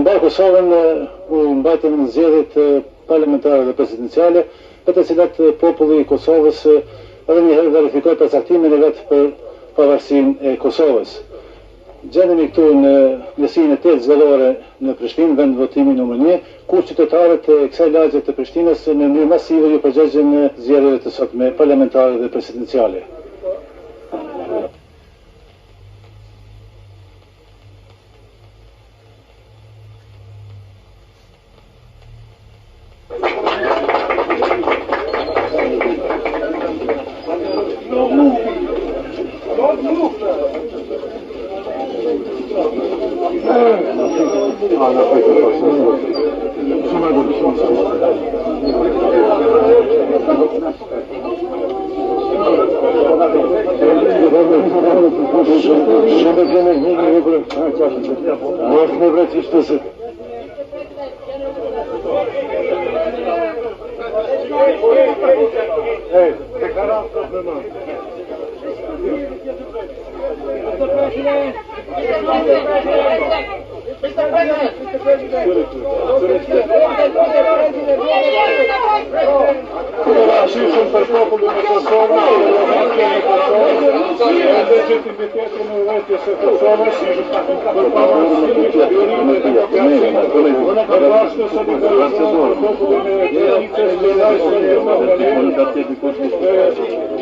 Në Kosovën u mbajtën zgjedhjet parlamentare dhe presidenciale, për të cilat populli i Kosovës edhe një herë verifikoi përcaktimin e vet për pavarësinë e Kosovës. Gjendemi këtu në mesinë e 8 zgjedhore në Prishtinë, vend votimi numër 1, ku qytetarët e kësaj lagje të Prishtinës në mënyrë masive ju përgjigjen zgjedhjeve të sotme parlamentare dhe presidenciale.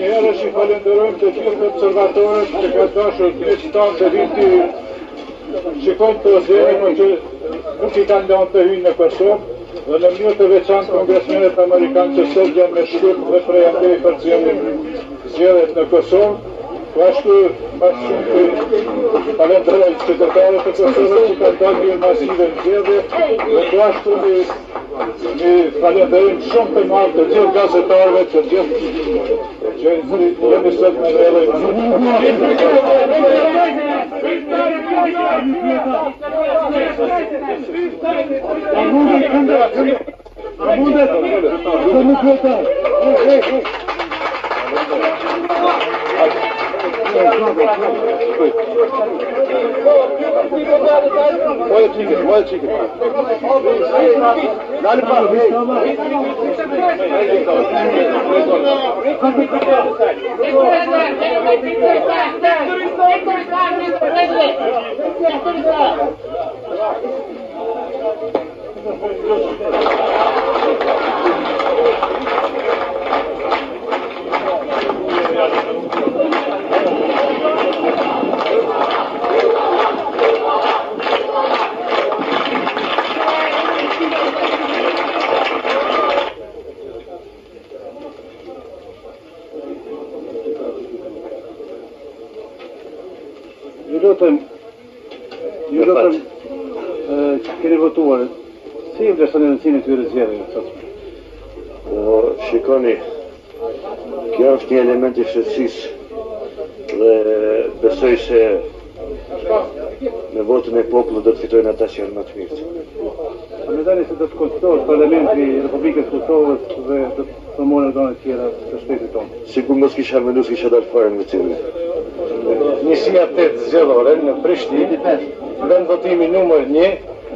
Njëherë që falenderojmë të gjithë observatorët që ka dashur të tanë të viti shikojnë të zgjedhje që nuk I kanë lënë të hyjnë në Kosovë dhe në mënyrë të veçantë kongresmenët amerikanë që sot janë me shtyp dhe prejandej për zgjedhjet në Kosovë. Po ashtu pas shumë të falenderoj qytetarët e Kosovës që kanë dalë një masive në zgjedhje dhe po ashtu ne falenderojmë shumë të madh të gjithë gazetarëve të gjithë që jemi sot me vele. Moje çike. Dale pa. Ju lutëm keni votuar. Si e vlerësoni rëndësinë e këtyre zgjedhjeve? Po, shikoni, kjo është një element I shëtësisë dhe besoj se me votën e popullit do të fitojnë ata që janë më të mirë. A mendoni se do të konstituohet Parlamenti I Republikës Kosovës dhe do të promovojnë dhëna të tjera të shtetit tonë? Sikur mos kisha menduar se kisha dalë fare në cilë. Njësia 8 zgjedhore në Prishtinë, vend votimi numër 1,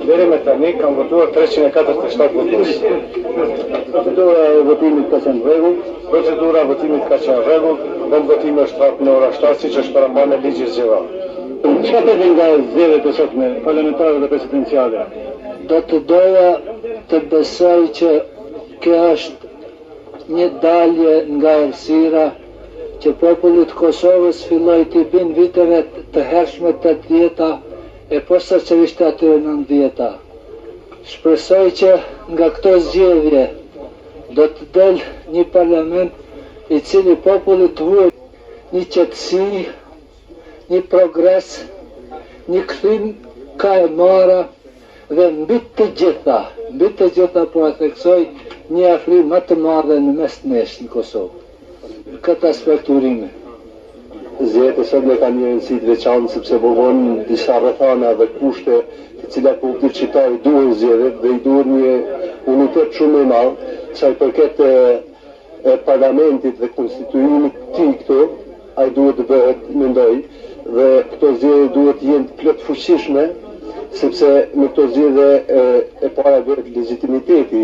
deri me tani kanë votuar 347 votues. Procedura e votimit ka qenë rregull, vend votimi është hapur në ora 7 siç është paraqur në ligjin zgjedhor. Çfarë të vjen nga zgjedhjet e sotme parlamentare dhe presidenciale? Do të doja të besoj që kjo është një dalje nga errësira që populli I Kosovës filloi të bin viteve të hershme të 80-ta e posaçërisht atyre 90-ta. Shpresoj që nga këto zgjedhje do të del një parlament i cili popullit vuaj një qetësi, një progres, një kthim ka e mara dhe mbi të gjitha po e theksoj një afrim më të madhe në mes nesh në Kosovë. Këtë aspekt urime. Zgjedhjet e sotme kanë një rëndësi të veçantë sepse bëvon disa rrethana dhe kushte të cilat popullit shqiptar i duhen zgjedhjet dhe i duhet një unitet shumë i madh sa i përket parlamentit dhe konstituimit të tij këtu, ai duhet të bëhet, mendoj, dhe këto zgjedhje duhet të jenë plot fuqishme sepse në këto zgjedhje e para bëhet legitimiteti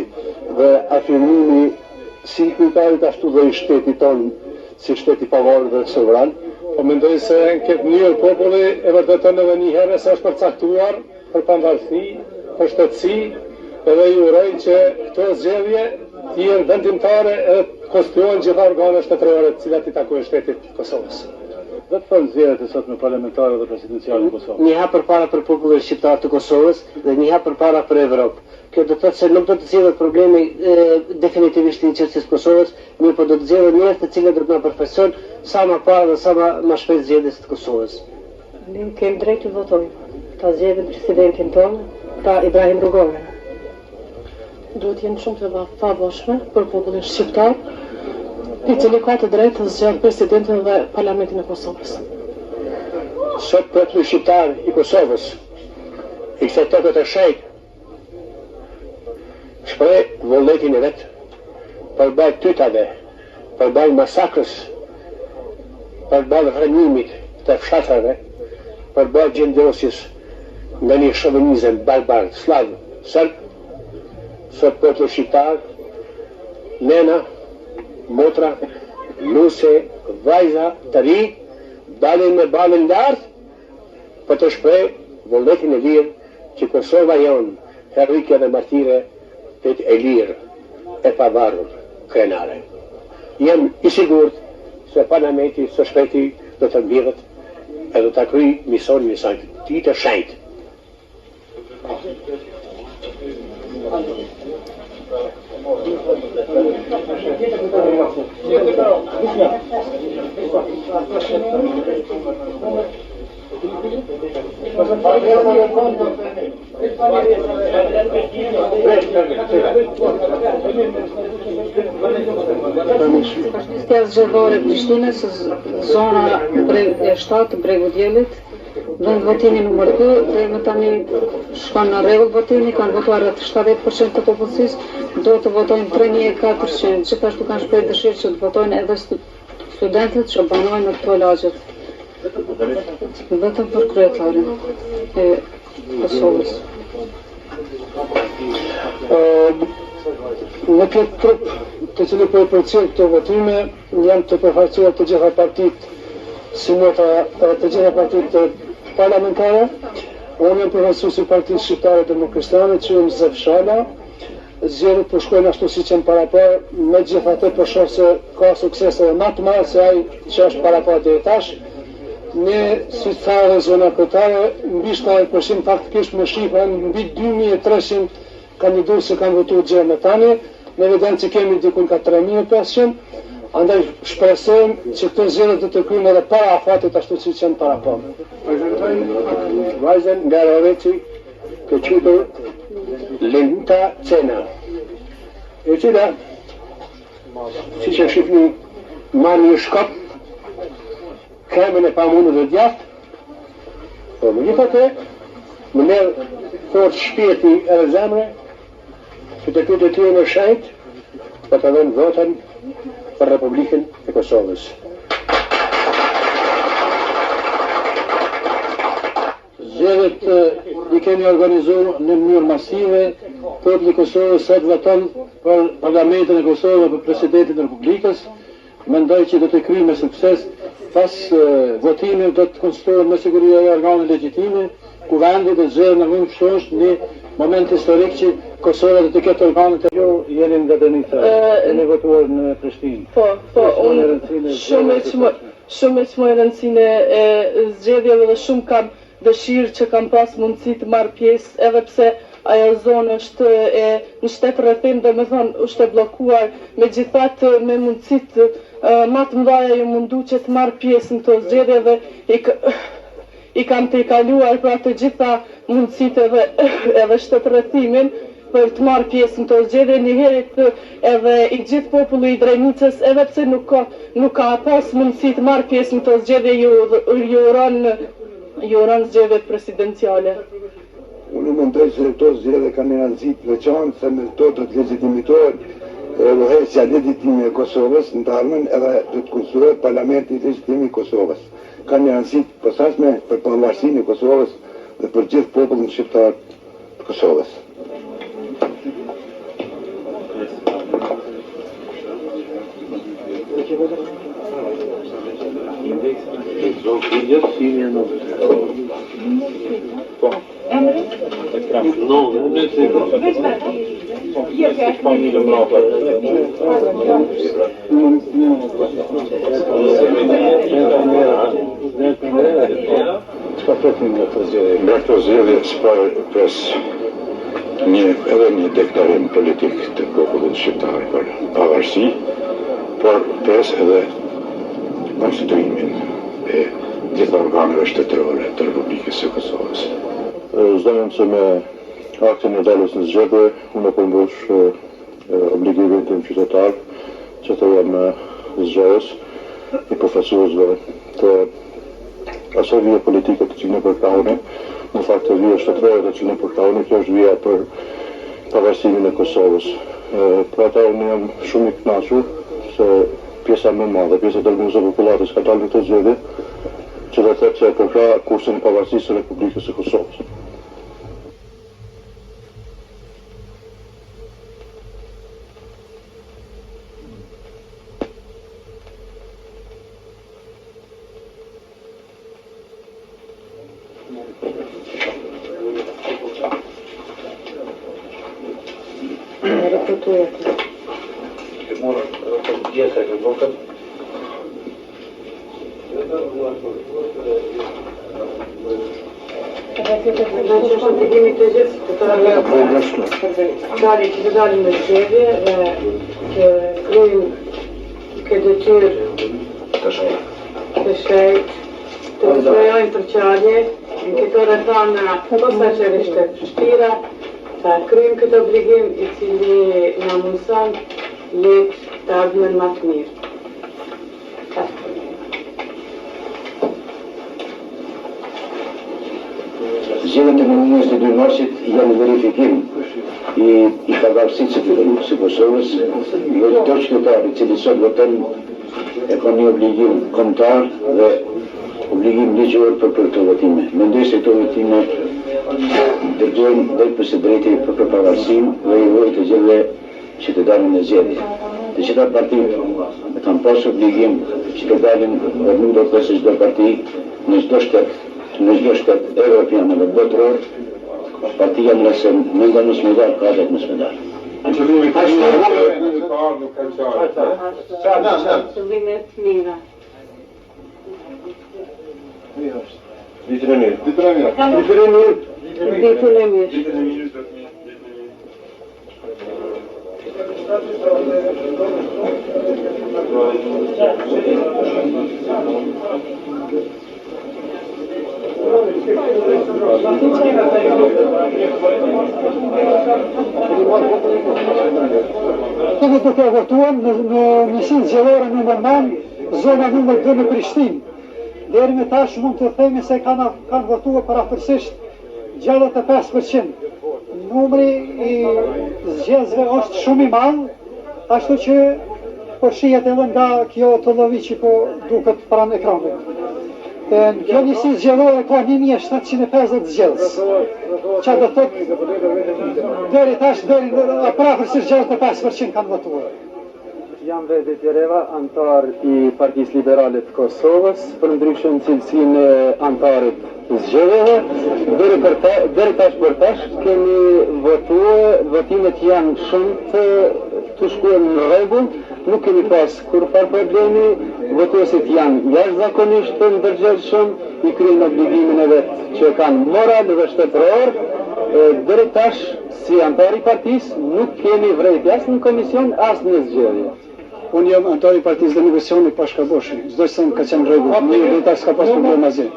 dhe afirmimi si i kujtarit ashtu dhe i shtetit tonë si shteti pavarur dhe sovran. Po mendoj se në këtë mënyrë populli e vërteton edhe një herë se është përcaktuar për pavarësi, për shtetësi, edhe ju uroj që këto zgjedhje të jenë vendimtare e konstituojnë gjitha organet shtetërore të cilat i takojnë shtetit të Kosovës. Dhe të thonë zgjedhjet e sotme parlamentare dhe presidenciale në Kosovë. Një hap përpara për popullin shqiptar të Kosovës dhe një hap përpara për Evropë. Kjo do të thotë se nuk do të zgjidhet problemi definitivisht i qetësisë së Kosovës, mirë po do të zgjidhet njerëz të cilët do të na përfaqësojnë sa më parë dhe sa më shpejt zgjedhjes të Kosovës. Ne kemi drejt të votojmë. Ta zgjedhim presidentin tonë, ta Ibrahim Rugova. Duhet jenë shumë të pavojshme për popullin shqiptar, i cili ka të drejtë të zgjedhë presidentin dhe parlamentin e Kosovës. Sot populli shqiptar i Kosovës, i kësaj toke të shenjtë, shpreh vullnetin e vet përballë tytave, përballë masakrës, përballë rënimit të fshatrave, përballë gjendosjes nga një shovenizëm barbar, slav, serb. Sot populli shqiptar, nena, motra, nuse, vajza, të ri, dalin me balën lartë për të shpreh vullnetin e lirë që Kosova jonë, herrikja dhe martire, të e lirë, e pavarur, krenare. Jam i sigurt se parlamenti së shpejti do të mbyllet e do të kryej misionin e saj të shenjtë. Ministria zgjedhore e Prishtinës, zona e 7 Bregu Djelit, vend votimi numër 2 dhe më tani shkon në rregull votimi, kanë votuar rreth 70% të popullsisë, do të votojnë 3400, gjithashtu kanë shprehur dëshirë që të votojnë edhe studentët që banojnë në këto lagjet. Vetëm për kryetarin e Kosovës. Në këtë trup të cili po e përcjell këto votime, janë të përfaqësuar të gjitha partitë si nota të gjitha partitë parlamentare. Unë jam përfaqësues i Partisë Shqiptare Demokristane, që jam Zef Shala. Zgjedhjet po shkojnë ashtu siç janë parapar, megjithatë po shoh se ka suksese më të madh se ai që është parapar deri tash. Ne, si tha zona kryetare, mbi 70% faktikisht me shifra mbi 2300 kandidues që kanë votuar gjë me tani, në evidencë kemi diku ka 3500, andaj shpresojmë që këto zgjedhje do të kryhen edhe para afatit ashtu siç janë parapar. Prezantojmë vajzën nga Roveci, të quajtur Lenita Cena, e cila, si që shifni, marrë një shkop, kremën e pamunur dhe djathtë, po më gjithatë, më merr fort shpirti edhe zemre, që të këtë tyre në shenjtë, për të dhënë votën për Republikën e Kosovës. Zgjedhjet i kemi organizuar në mënyrë masive, populli i Kosovës sot voton për parlamentin e Kosovës, për presidentin e Republikës. Mendoj që do të kryejë me sukses. Pas votimit do të konstituohet me siguri organe legjitime, ku vendi do të zgjedhë në vend kështu është një moment historik që Kosova do të ketë organet e Jeni nga Denica, keni votuar në Prishtinë. Po, unë shumë e rëndësinë e zgjedhjeve dhe shumë kam dëshirë që kam pas mundësi të marr pjesë, edhe pse ajo zonë është në shtet rrethim, domethënë është e bllokuar, megjithatë me mundësitë ma të mdhaja ju mundu që të marrë pjesë në të zgjedhje dhe i kam të i kaluar pra të gjitha mundësit edhe shtetërrëtimin për të marrë pjesë në të zgjedhje. Njëherët edhe i gjithë populli i Drenicës, edhe pse nuk ka pas mundësi të marrë pjesë në të zgjedhje, ju uron zgjedhjet presidenciale. Unë mendoj se këto zgjedhje kanë një rëndësi të veçantë, se me këto do të legitimitohet llogësia legitime e Kosovës në të ardhmen edhe do të konstruohet parlamenti legitim i Kosovës. Ka një rëndësi të posaçme për pavarësinë e Kosovës dhe për gjithë popullin shqiptar të Kosovës. Nga këto zgjedhje pres edhe një deklarim politik të popullit shqiptar për pavarësi, por pres edhe konstituimin e gjitha organeve shtetërore të Republikës së Kosovës. Zdanem se me aktin e daljes në zgjedhje, unë përmbush obligimin tim qytetar që të jam zgjedhës i përfaqësuesve të asaj vije politike të cilën e përkrahuni, në fakt të vije shtetërore të cilën e përkrahuni, kjo është vija për pavarësimin e Kosovës. Për ata unë jam shumë i kënaqur se pjesa më e madhe, pjesa e dërguesve popullatës ka dalë në këtë zgjedhje, që do të thotë se përkrah kursin e pavarësisë së Republikës së Kosovës. Dali që të dalim në zgjedhje dhe të kryejmë këtë detyrë të shkejt, të krejojmë përqarje, në këto rrethana posaçërisht të vështira, ta kryejmë këtë obligim i cili na mëson jetë të ardhmen më të mirë. Zgjedhjet e komunës të 2 marsit janë verifikim i pavarësisë së Kosovës, jo çdo qytetar i cili sot voton e ka një obligim kombëtar dhe obligim ligjor për këto votime. Mendoj se këto votime dërgojnë drejt për së drejti për pavarësinë dhe i vojtë të gjithëve që të dalin në zgjedhje. Të gjitha partitë kanë pasur obligim që të dalin dhe nuk do të thosë çdo parti në çdo shtet evropian dhe botëror, partia nëse mundan mos më dal, ka vetë mos më dal. Kemi duke votuar në njësinë zgjedhore numër 9, zona numër 2 në Prishtinë. Deri më tash mund të themi se kanë votuar paraftësisht 65%. Numri i zgjedhësve është shumë i madh, ashtu që po shihet edhe nga kjo të llovi që po duket pranë ekranit. Në kjo njësi zgjedhore ka 1750 zgjedhës, që do të deri tash, prafërsisht 65% kanë votuar. Jam Vedi Tjereva, antar i Partisë Liberale të Kosovës, përndryshën cilësinë e antarit zgjedhjeve. Deri tash për tash kemi votuar, votimet janë shumë të shkuar në rregull, nuk kemi pas kurrë problemi, votuesit janë jashtëzakonisht të ndërgjegjshëm, i kryejnë obligimin e vet që kanë moral dhe shtetëror. Deri tash si antar i partisë nuk kemi vrejtë as në komision as në zgjedhje. Unë jam antar I Partisë Demokratike Pashkaboshi. Çdo që ka qenë rregull. Mirë, do ta s'ka pas problem asgjë.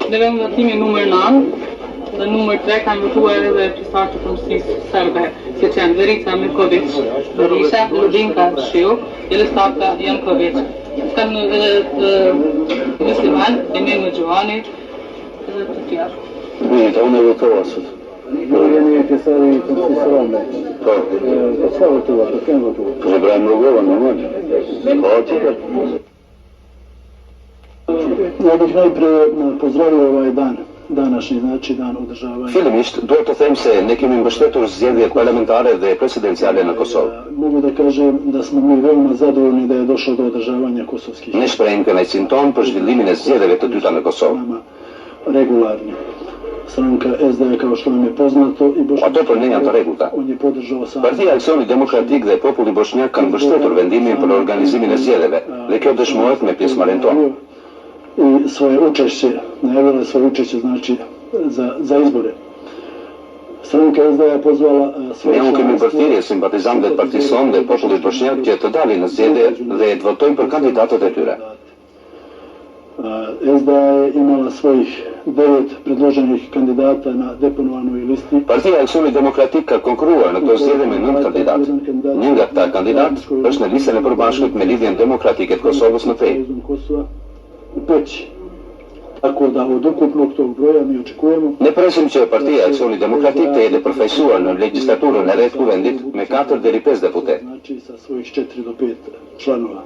Në votimi numër 9 dhe numër 3 kanë votuar edhe pjesëtarët e Kombësisë Serbe, siç janë Verica Mirković, Berisha, Lubinka Shiu, Jelisavka Janković. Kanë edhe Musliman, Emil Gjuhani dhe të tjerë. Vidite, unë e votova sot. Ju jeni pjesëtar I Kombësisë Serbe. Po. Po çfarë votuat? Po kemë votuar. Për Ibrahim Rugova, normalno. Po, tjetër. Ja bih najprije pozdravio ovaj današnji dan održavanja. Fillimisht, duhet të them se ne kemi mbështetur zgjedhjet parlamentare dhe presidenciale në Kosovë. Mogu da kažem da smo mi veoma zadovoljni da je došlo do održavanja kosovskih. Ne shprehim kënaqësinë tonë për zhvillimin e zgjedhjeve të dyta në Kosovë. Regularni. Stranka SDA kao što nam je poznato I Ato për ne janë të rregullta. On je podržao sam. Partia Aksioni Demokratik dhe populli bosnjak kanë mbështetur vendimin për organizimin e zgjedhjeve dhe kjo dëshmohet me pjesëmarrjen tonë. I svoje učešće, najavila svoje učešće znači za izbore. Stranka SDA je pozvala svoje Ne kemi përthirrje simpatizantëve të partisë sonë dhe popullit bosnjak që të dalin në zgjedhje dhe të votojnë për kandidatët e tyre. SDA je imala svojih 9 predloženih kandidata na deponovanoj listi. Partia Aksioni Demokratik ka konkuruar në këto zgjedhje me 9 kandidatë. Një nga këta kandidatë është në listën e përbashkët me Lidhjen Demokratike të Kosovës në Pej. Peći. Tako da od ukupnog tog broja mi očekujemo. Ne presim që Partia Aksioni Demokratik të jetë përfaqësuar në legjislaturën e re të kuvendit me 4 deri 5 deputet. Znači sa svojih 4 do 5 članova.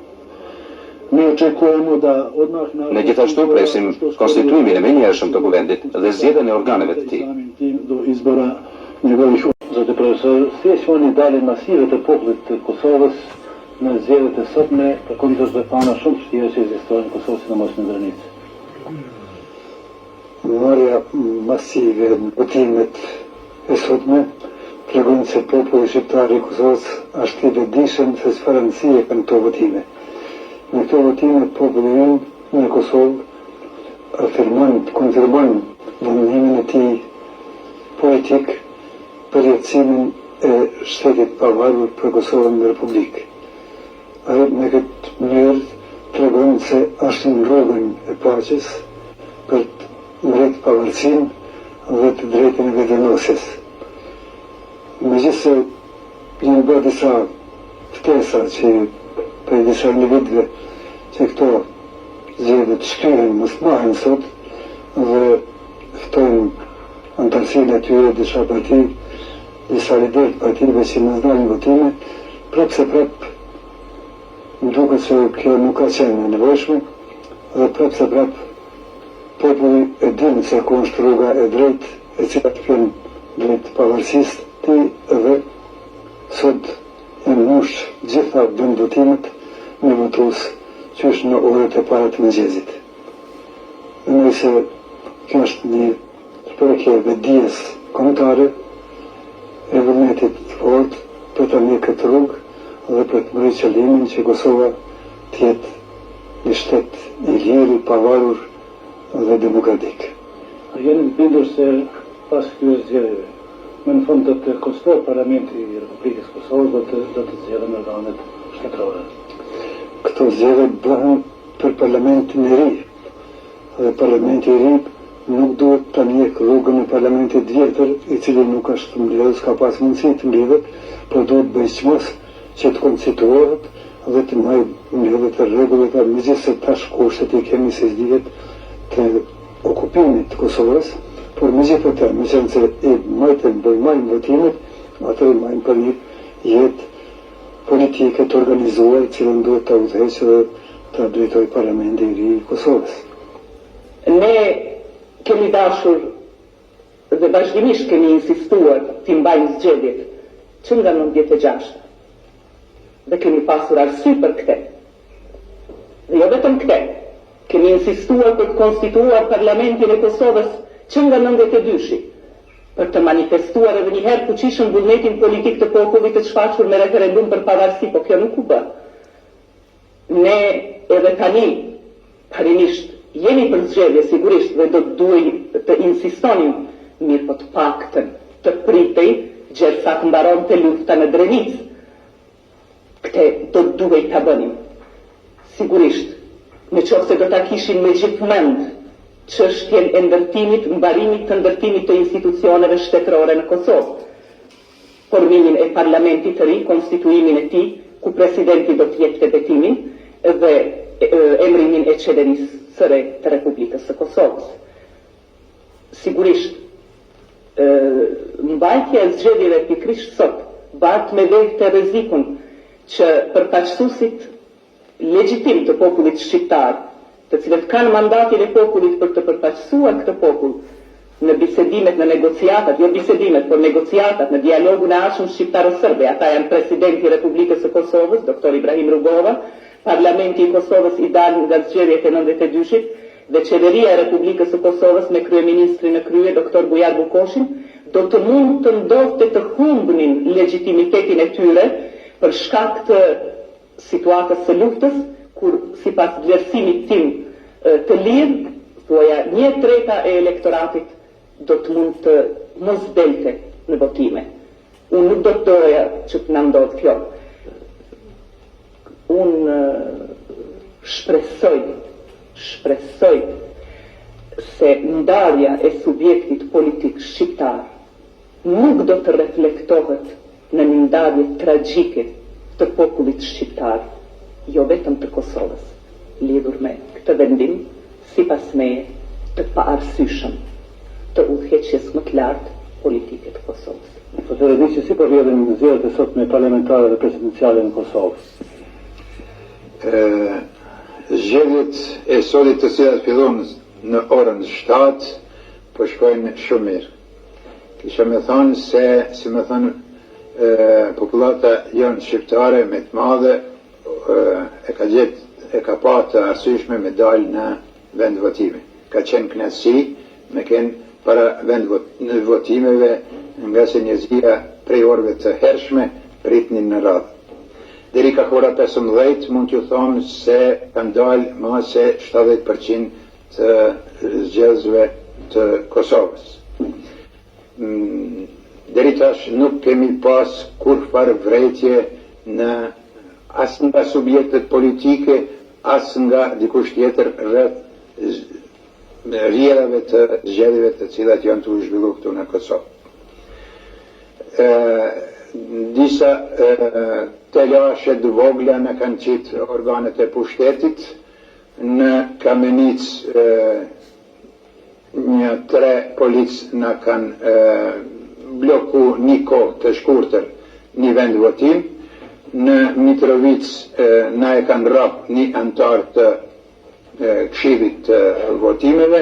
Mi očekujemo da odmah Ne gjithashtu presim konstituimin e menjëhershëm të kuvendit dhe zgjedhjen e organeve të tij. Do izbora njegovih. Zotë profesor, si e shoni daljen masive të popullit të Kosovës në zgjedhjet e sotme, përkundër rrethana shumë të vështira që ekzistojnë në Kosovë, sidomos në granicë? Marrja masive në votimet e sotme tregojnë se populli shqiptar I Kosovës është I vetëdijshëm se çfarë rëndësie kanë këto votime. Në këto votime populli ynë në Kosovë konfirmon vendimin e tij politik për jetësimin e shtetit pavarur për Kosovën dhe Republikë. Me këtë mënyrë tregojnë se është në rrugën e paqes për të mbret pavarësinë dhe të drejtën e vetëvendosjes. Megjithëse janë bërë disa ftesa që për disa individëve që këto zgjedhje të shkryhen mos mahen sot dhe ftojnë antarësinë e tyre disa parti, disa lider të partive që mos dalin votime, prapë se prapë më duket se kjo nuk ka qenë e nevojshme dhe prapë se prapë populli e dinë se ku është rruga e drejtë e cila të pjen drejt pavarësisë të tij dhe sot janë mbush gjitha vendvotimet me votues që është në orët e para të mëngjesit. Mendoj se kjo është një shprehje vetëdijes kombëtare e vullnetit fort për të mirë këtë rrugë dhe për të mërë qëllimin që Kosova të jetë një shtet I lirë, I pavarur dhe demokratik. A jeni të bindur se pas këtyre zgjedhjeve, në fund do të konstituohet Parlamenti I Republikës Kosovës do të zgjedhen organet shtetërore? Këto zgjedhje bëhen për Parlamentin e ri. Dhe Parlamenti I ri nuk duhet të njeh rrugën e Parlamentit vjetër, I cili nuk është mbledhur, s'ka pas mundësi të mbledhet, por duhet bëjë çmos që të konstituohet dhe të mbledhet të rregullat, megjithëse tash kushtet I kemi si dihet të okupimit të Kosovës, por megjithatë, me qenë se I bëjmë votimet, atë I majmë për një jetë politike të organizuar, cilën duhet të udhëheqë dhe të drejtoj Parlamenti I ri I Kosovës. Ne kemi dashur dhe vazhdimisht kemi insistuar të mbajmë zgjedhjet që nga 96. dhe kemi pasur arsye për këtë. Dhe jo vetëm këtë, kemi insistuar për të konstituar Parlamentin e Kosovës që nga 92-shi, për të manifestuar edhe njëherë fuqishëm vullnetin politik të popullit të shfaqur me referendum për pavarësi, po kjo nuk u bë. Ne edhe tani, parimisht, jemi për zgjedhje sigurisht dhe do të duhej të insistonim, mirë po të paktën të pritej gjersa të mbaronte lufta në Drenicë. Këtë do të duhej ta bënim. Sigurisht, në qoftë se do ta kishim me gjithmend çështjen e ndërtimit, mbarimit të ndërtimit të institucioneve shtetërore në Kosovë, formimin e parlamentit të ri, konstituimin e tij, ku presidenti do të jepte betimin dhe emrimin e qeverisë së re të Republikës së Kosovës. Sigurisht, mbajtja e zgjedhjeve pikërisht sot bart me vete të rrezikun që përfaqësuesit legjitim të popullit shqiptar, të cilët kanë mandatin e popullit për të përfaqësuar këtë popull në bisedimet, në negociatat, jo bisedimet, por negociatat, në dialogun e arshëm shqiptaro-serbe, ata janë presidenti i Republikës së Kosovës, doktor Ibrahim Rugova, Parlamenti i Kosovës i dalë nga zgjedhjet e 92-shit, dhe qeveria e Republikës së Kosovës me kryeministrin në krye, doktor Bujar Bukoshin, do të mund të ndodhte të humbnin legitimitetin e tyre për shkak të situatës së luftës, kur sipas vlerësimit tim të lirë, thuaja 1/3 e elektoratit do të mund të mos delte në votime. Unë nuk do të doja që të na ndodhë kjo. Unë shpresoj se ndarja e subjektit politik shqiptar nuk do të reflektohet në një ndarje tragjike të popullit shqiptar, jo vetëm të Kosovës, lidhur me këtë vendim, sipas meje, të paarsyeshëm të udhëheqjes më të lartë politike të Kosovës. Po të redi që si po vjedhin zgjedhjet e sotme parlamentare dhe presidenciale në Kosovë? Zgjedhjet e sotit të cilat fillon në orën 7 po shkojnë shumë mirë. Kisha me thonë se, si me thonë, populata janë shqiptare me të madhe e ka pa të arsyeshme me dalë në vend votime. Ka qenë kënaqësi me kënë para vend votimeve, nga se njerëzia prej orëve të hershme pritnin në radhë. Deri ka hora 15 mund t'ju thonë se kanë dalë më se 70% të zgjedhësve të Kosovës. Deri tash nuk kemi pas kurrfarë vretje në as nga subjektet politike, as nga dikush tjetër rreth rrjedhave të zgjedhjeve të cilat janë të zhvilluar këtu në Kosovë. Disa telashe të vogla në kanë qitë organet e pushtetit, në Kamenicë një 3 polic në kanë bloku një kohë të shkurtër një vend votim, në Mitrovic na e kanë rap një antar të këshillit të votimeve,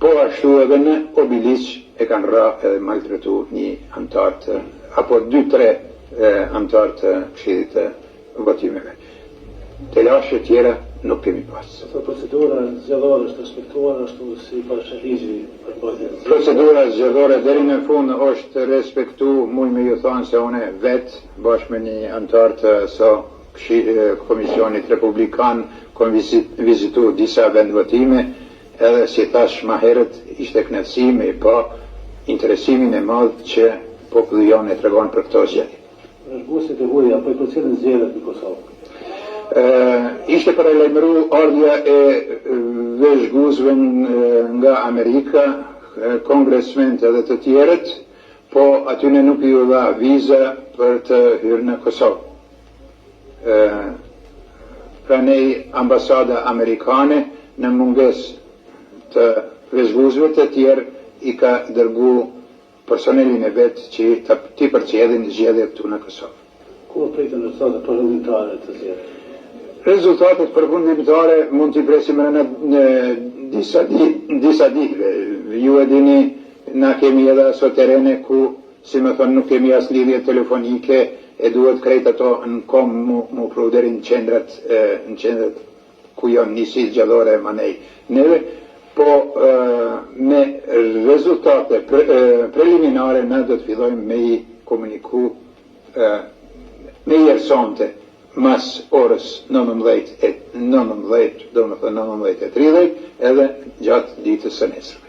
po ashtu edhe në Obiliq e kanë ra edhe maltretu një antar të, apo 2-3 antar të këshillit të votimeve. Telashe tjera nuk kemi pas. Procedura zgjedhore është respektuar ashtu si pas ligji përmbajtjes. Procedura zgjedhore deri në fund është respektu, muj me ju thonë se une vetë, bashkë me një antar të Komisionit Republikan, kom vizitu disa vendvotime, edhe si thash ma herët, ishte kënaqësi me pa interesimin e madh që populli jonë e tregon për këto zgjedhje. Zhguesit e huaj apo i përcjellin zgjedhjet në Kosovë? Ishte për e lajmëru ardhja e vëzhguesve nga Amerika, kongresment edhe të tjerët, po atyne nuk ju dha viza për të hyrë në Kosovë. Pranej ambasada amerikane në munges të vëzhguesve të tjerë i ka dërgu personelin e vetë që ti përcjellin zgjedhjet këtu në Kosovë. Ku pritën rezultatet përfundimtare të zgjedhjeve? Rezultatet përfundimtare mund t'i presim në disa ditëve. Ju e dini, na kemi edhe aso terene ku, si me thonë, nuk kemi as lidhje telefonike, e duhet krejt ato në kom mu pru deri në qendrat ku janë njësit gjallore e manej. Neve, po me rezultate preliminare ne do të fillojmë me i komuniku me i ersonte mas orës 19:30 edhe gjatë ditës së nesërme.